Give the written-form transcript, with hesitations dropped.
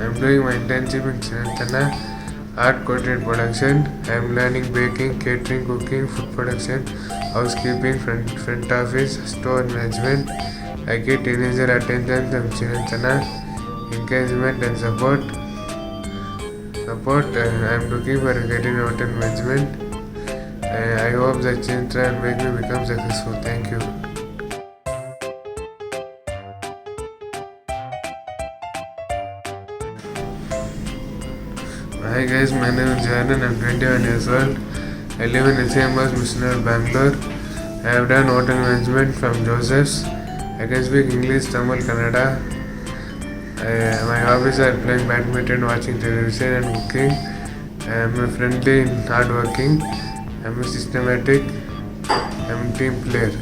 I'm doing my internship in Chiranthana, art Courtyard production. I'm learning baking, catering, cooking, food production, housekeeping, front office, store management. I get teenager attention from Chiranthana, encouragement and support. I'm looking for getting hotel management. I hope that Chiranthana make me become successful. Thank you. Hi guys, my name is Johan and I'm 21 years old. I live in SMS Missionary, Bangalore. I have done hotel management from Joseph's. I can speak English, Tamil, Kannada. My hobbies are playing badminton, watching television and cooking. I am a friendly and hardworking. I am a systematic. I am a team player.